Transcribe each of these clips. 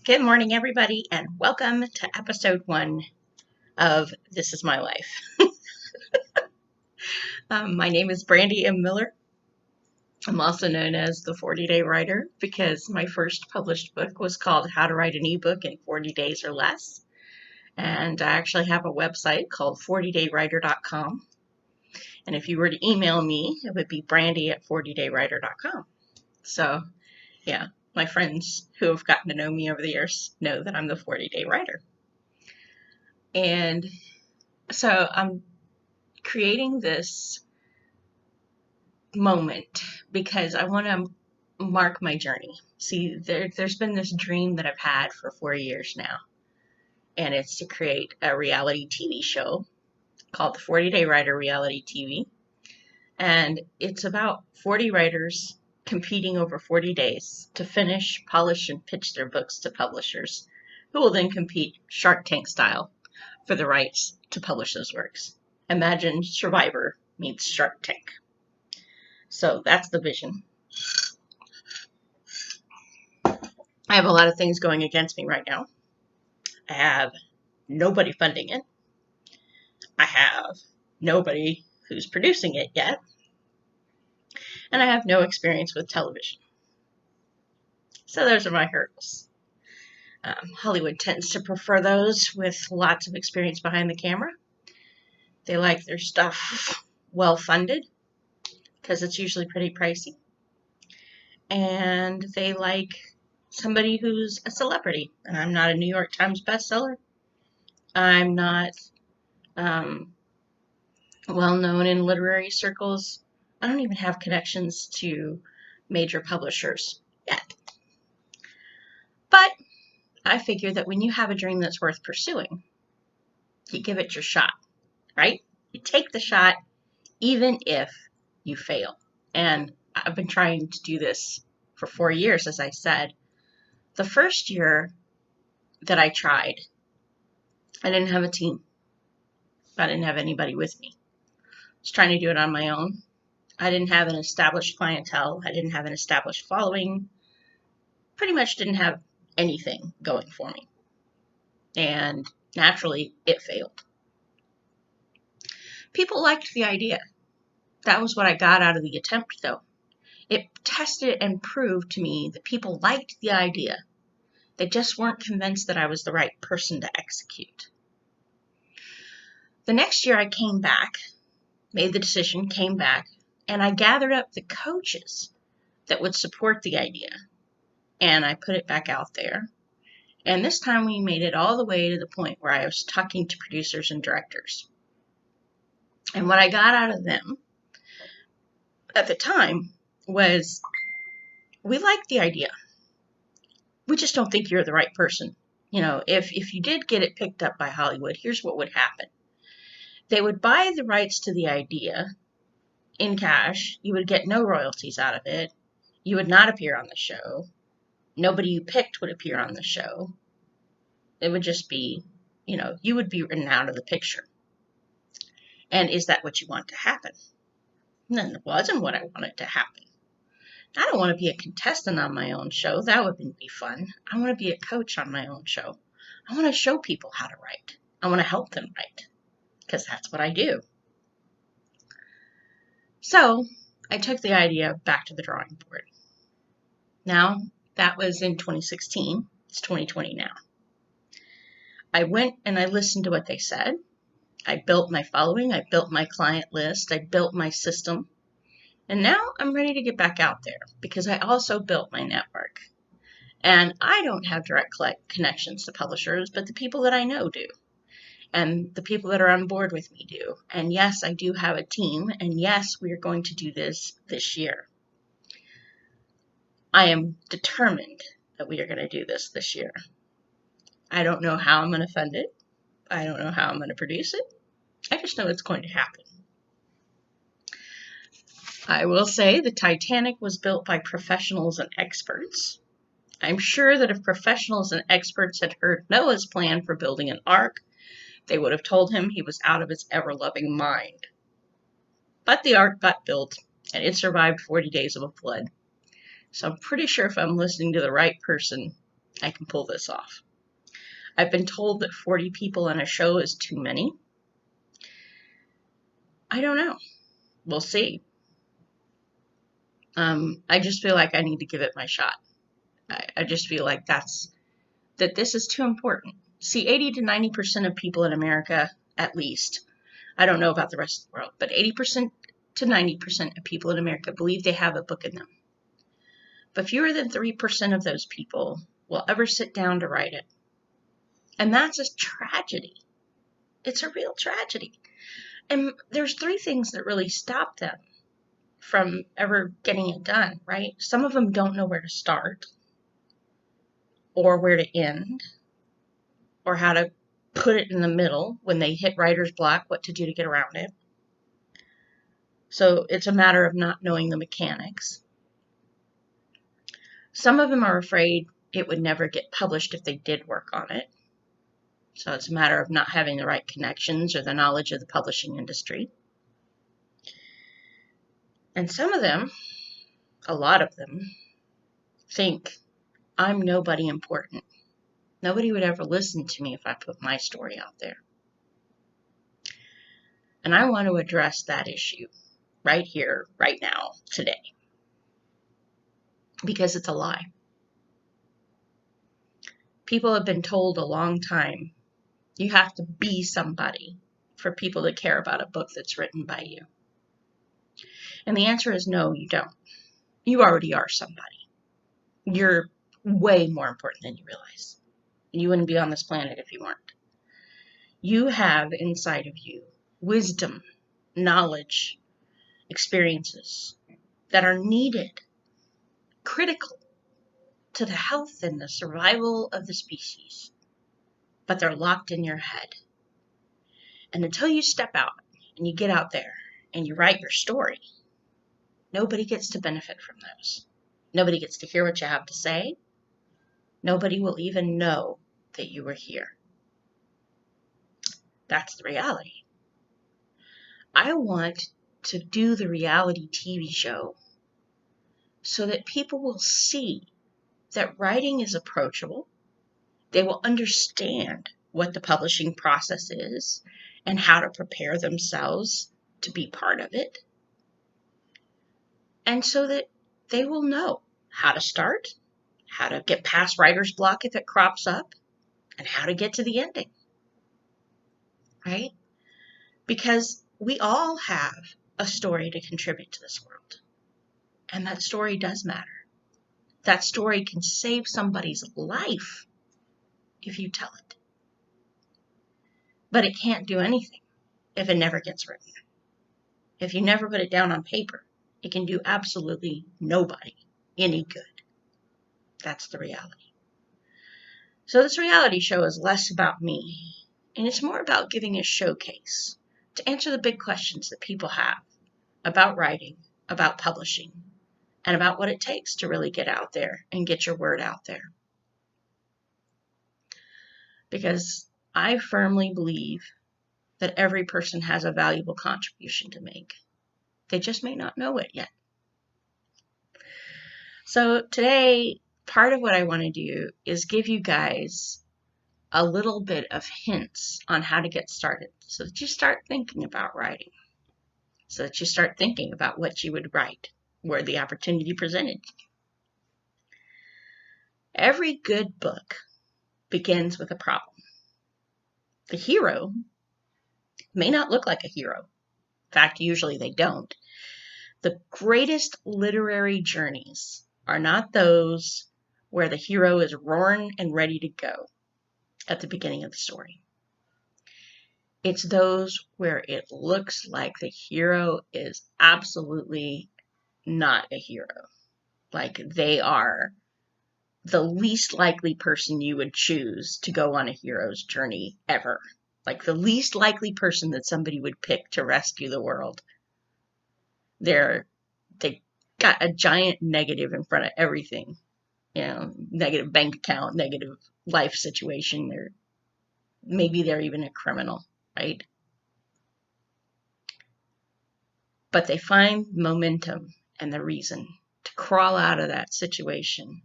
Good morning, everybody, and welcome to episode 1 of This Is My Life. My name is Brandy M. Miller. I'm also known as the 40-Day Writer because my first published book was called How to Write an eBook in 40 Days or Less. And I actually have a website called 40daywriter.com. And if you were to email me, it would be brandy@40daywriter.com. So, yeah, my friends who have gotten to know me over the years know that I'm the 40-Day Writer. And so I'm creating this moment because I want to mark my journey. See, there's been this dream that I've had for 4 years now, and it's to create a reality TV show called the 40-Day Writer Reality TV. And it's about 40 writers competing over 40 days to finish, polish, and pitch their books to publishers, who will then compete Shark Tank style for the rights to publish those works. Imagine Survivor meets Shark Tank. So that's the vision. I have a lot of things going against me right now. I have nobody funding it. I have nobody who's producing it yet. And I have no experience with television. So those are my hurdles. Hollywood tends to prefer those with lots of experience behind the camera. They like their stuff well funded because it's usually pretty pricey. And they like somebody who's a celebrity. And I'm not a New York Times bestseller. I'm not well known in literary circles. I don't even have connections to major publishers yet. But I figure that when you have a dream that's worth pursuing, you give it your shot, right? You take the shot even if you fail. And I've been trying to do this for 4 years, as I said. The first year that I tried, I didn't have a team. I didn't have anybody with me. I was trying to do it on my own. I didn't have an established clientele. I didn't have an established following. Pretty much didn't have anything going for me. And naturally, it failed. People liked the idea. That was what I got out of the attempt, though. It tested and proved to me that people liked the idea. They just weren't convinced that I was the right person to execute. The next year I came back, made the decision, came back, and I gathered up the coaches that would support the idea. And I put it back out there. And this time we made it all the way to the point where I was talking to producers and directors. And what I got out of them at the time was, we like the idea. We just don't think you're the right person. You know, if you did get it picked up by Hollywood, here's what would happen. They would buy the rights to the idea in cash. You would get no royalties out of it. You would not appear on the show. Nobody you picked would appear on the show. It would just be, you would be written out of the picture. And is that what you want to happen? No, it wasn't what I wanted to happen. I don't want to be a contestant on my own show. That wouldn't be fun. I want to be a coach on my own show. I want to show people how to write. I want to help them write, because that's what I do. So I took the idea back to the drawing board. Now, that was in 2016. It's 2020 now. I went and I listened to what they said. I built my following. I built my client list. I built my system. And now I'm ready to get back out there because I also built my network. And I don't have direct connections to publishers, but the people that I know do. And the people that are on board with me do. And yes, I do have a team. And yes, we are going to do this year. I am determined that we are going to do this year. I don't know how I'm going to fund it. I don't know how I'm going to produce it. I just know it's going to happen. I will say the Titanic was built by professionals and experts. I'm sure that if professionals and experts had heard Noah's plan for building an ark, they would have told him he was out of his ever-loving mind. But the ark got built, and it survived 40 days of a flood. So I'm pretty sure if I'm listening to the right person, I can pull this off. I've been told that 40 people on a show is too many. I don't know. We'll see. I just feel like I need to give it my shot. I just feel like that this is too important. See, 80 to 90% of people in America, at least, I don't know about the rest of the world, but 80% to 90% of people in America believe they have a book in them. But fewer than 3% of those people will ever sit down to write it. And that's a tragedy. It's a real tragedy. And there's three things that really stop them from ever getting it done, right? Some of them don't know where to start or where to end or how to put it in the middle when they hit writer's block, what to do to get around it. So it's a matter of not knowing the mechanics. Some of them are afraid it would never get published if they did work on it. So it's a matter of not having the right connections or the knowledge of the publishing industry. And some of them, a lot of them, think I'm nobody important. Nobody would ever listen to me if I put my story out there. And I want to address that issue right here, right now, today. Because it's a lie. People have been told a long time, you have to be somebody for people to care about a book that's written by you. And the answer is no, you don't. You already are somebody. You're way more important than you realize. You wouldn't be on this planet if you weren't. You have inside of you wisdom, knowledge, experiences that are needed, critical to the health and the survival of the species, but they're locked in your head. And until you step out and you get out there and you write your story, nobody gets to benefit from those. Nobody gets to hear what you have to say. Nobody will even know that you were here. That's the reality. I want to do the reality TV show so that people will see that writing is approachable. They will understand what the publishing process is and how to prepare themselves to be part of it. And so that they will know how to start, how to get past writer's block if it crops up, and how to get to the ending. Right? Because we all have a story to contribute to this world. And that story does matter. That story can save somebody's life if you tell it. But it can't do anything if it never gets written. If you never put it down on paper, it can do absolutely nobody any good. That's the reality. So this reality show is less about me, and it's more about giving a showcase to answer the big questions that people have about writing, about publishing, and about what it takes to really get out there and get your word out there. Because I firmly believe that every person has a valuable contribution to make. They just may not know it yet. So today, part of what I want to do is give you guys a little bit of hints on how to get started so that you start thinking about writing, so that you start thinking about what you would write were the opportunity presented. Every good book begins with a problem. The hero may not look like a hero. In fact, usually they don't. The greatest literary journeys are not those where the hero is roaring and ready to go at the beginning of the story. It's those where it looks like the hero is absolutely not a hero. Like they are the least likely person you would choose to go on a hero's journey ever. Like the least likely person that somebody would pick to rescue the world. They got a giant negative in front of everything. You know, negative bank account, negative life situation. Maybe they're even a criminal, right? But they find momentum and the reason to crawl out of that situation,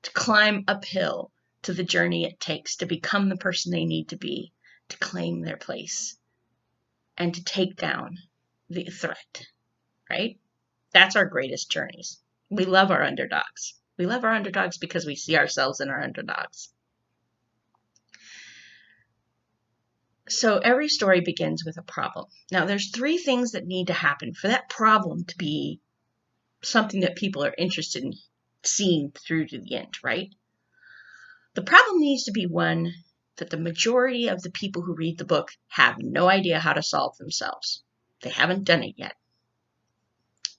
to climb uphill to the journey it takes to become the person they need to be, to claim their place, and to take down the threat, right? That's our greatest journeys. We love our underdogs. We love our underdogs because we see ourselves in our underdogs. So every story begins with a problem. Now, there's 3 things that need to happen for that problem to be something that people are interested in seeing through to the end, right? The problem needs to be one that the majority of the people who read the book have no idea how to solve themselves. They haven't done it yet.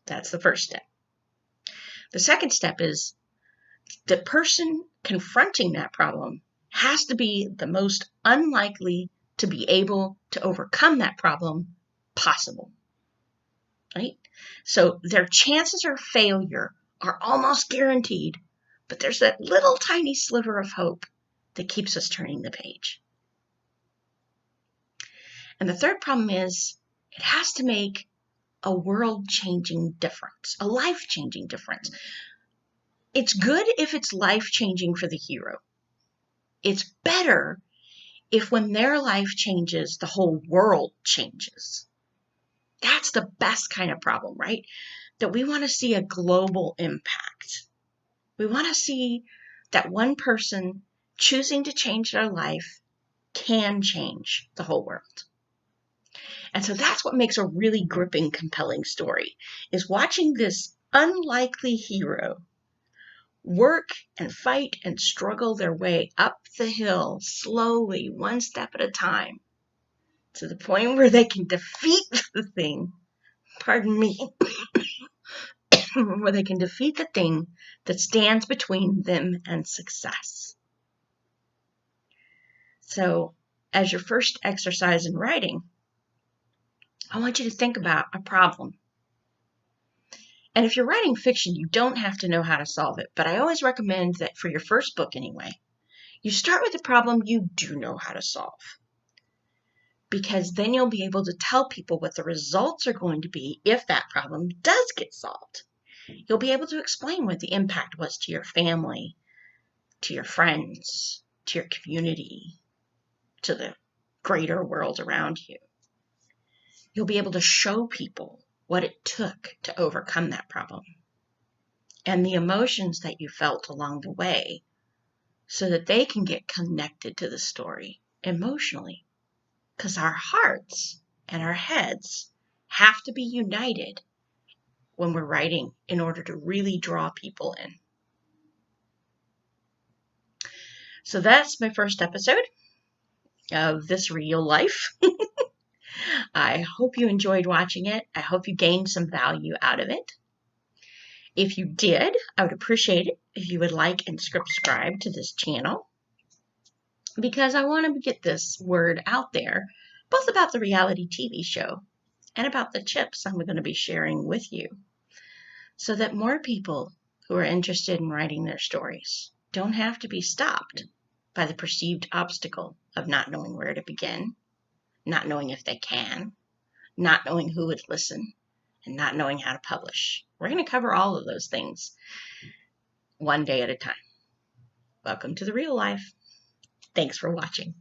That's the first step. The second step is the person confronting that problem has to be the most unlikely to be able to overcome that problem possible, right? So their chances of failure are almost guaranteed, but there's that little tiny sliver of hope that keeps us turning the page. And the third problem is it has to make a world-changing difference, a life-changing difference. It's good if it's life-changing for the hero. It's better if when their life changes, the whole world changes. That's the best kind of problem, right? That we want to see a global impact. We want to see that one person choosing to change their life can change the whole world. And so that's what makes a really gripping, compelling story, is watching this unlikely hero work and fight and struggle their way up the hill slowly, one step at a time, to the point where they can defeat the thing, pardon me, where they can defeat the thing that stands between them and success. So, as your first exercise in writing, I want you to think about a problem. And if you're writing fiction, you don't have to know how to solve it, but I always recommend that for your first book anyway, you start with a problem you do know how to solve. Because then you'll be able to tell people what the results are going to be if that problem does get solved. You'll be able to explain what the impact was to your family, to your friends, to your community, to the greater world around you. You'll be able to show people what it took to overcome that problem and the emotions that you felt along the way so that they can get connected to the story emotionally. Because our hearts and our heads have to be united when we're writing in order to really draw people in. So that's my first episode of This Real Life. I hope you enjoyed watching it. I hope you gained some value out of it. If you did, I would appreciate it if you would like and subscribe to this channel, because I want to get this word out there, both about the reality TV show and about the tips I'm going to be sharing with you, so that more people who are interested in writing their stories don't have to be stopped by the perceived obstacle of not knowing where to begin, not knowing if they can, not knowing who would listen, and not knowing how to publish. We're going to cover all of those things one day at a time. Welcome to the real life. Thanks for watching.